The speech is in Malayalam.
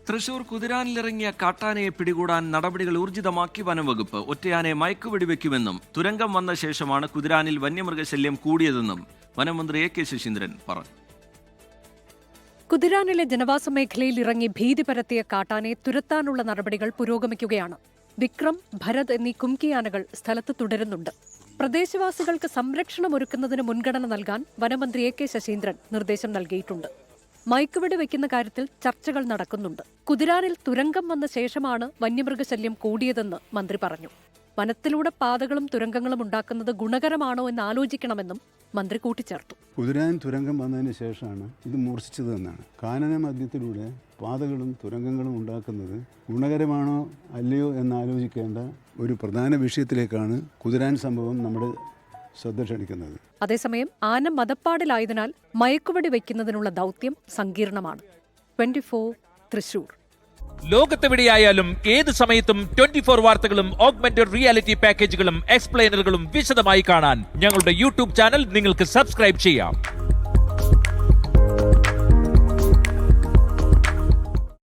തൃശൂർ കുതിരാനിലിറങ്ങിയ കാട്ടാനയെ പിടികൂടാൻ നടപടികൾ ഊർജിതമാക്കി വനംവകുപ്പ്. ഒറ്റയാനെ മയക്കുവെടിവെക്കുമെന്നും തുരങ്കം വന്ന ശേഷമാണ് കുതിരാനിൽ വന്യമൃഗശല്യം കൂടിയതെന്നും വനമന്ത്രി എ കെ ശശീന്ദ്രൻ പറഞ്ഞു. കുതിരാനിലെ ജനവാസ മേഖലയിൽ ഇറങ്ങി ഭീതി പരത്തിയ കാട്ടാനയെ തുരത്താനുള്ള നടപടികൾ പുരോഗമിക്കുകയാണ്. വിക്രം, ഭരത് എന്നീ കുംകിയാനകൾ സ്ഥലത്ത് തുടരുന്നുണ്ട്. പ്രദേശവാസികൾക്ക് സംരക്ഷണമൊരുക്കുന്നതിന് മുൻഗണന നൽകാൻ വനമന്ത്രി എ കെ ശശീന്ദ്രൻ നിർദ്ദേശം നൽകിയിട്ടുണ്ട്. മയക്കുവെടി വയ്ക്കുന്ന കാര്യത്തിൽ ചർച്ചകൾ നടക്കുന്നുണ്ട്. കുതിരാനിൽ തുരങ്കം വന്ന ശേഷമാണ് വന്യമൃഗശല്യം കൂടിയതെന്ന് മന്ത്രി പറഞ്ഞു. വനത്തിലൂടെ പാതകളും തുരങ്കങ്ങളും ഉണ്ടാക്കുന്നത് ഗുണകരമാണോ എന്ന് ആലോചിക്കണമെന്നും മന്ത്രി കൂട്ടിച്ചേർത്തു. കുതിരാൻ തുരങ്കം വന്നതിന് ശേഷമാണ് ഇത് മൂർച്ഛിച്ചതെന്നാണ്. കാനന മധ്യത്തിലൂടെ പാതകളും തുരങ്കങ്ങളും ഉണ്ടാക്കുന്നത് ഗുണകരമാണോ അല്ലയോ എന്നാലോചിക്കേണ്ട ഒരു പ്രധാന വിഷയത്തിലേക്കാണ് കുതിരാൻ സംഭവം നമ്മുടെ ശ്രദ്ധ ക്ഷണിക്കുന്നത്. അതേസമയം ആന മതപ്പാടിലായതിനാൽ മയക്കുവെടി വയ്ക്കുന്നതിനുള്ള ദൗത്യം സങ്കീർണമാണ്. 24 തൃശൂർ. ലോകത്തെവിടെയായാലും ഏത് സമയത്തും 24 വാർത്തകളും ഓഗ്മെന്റഡ് റിയാലിറ്റി പാക്കേജുകളും എക്സ്പ്ലെയിനറുകളും വിശദമായി കാണാൻ ഞങ്ങളുടെ യൂട്യൂബ് ചാനൽ നിങ്ങൾക്ക് സബ്സ്ക്രൈബ് ചെയ്യാം.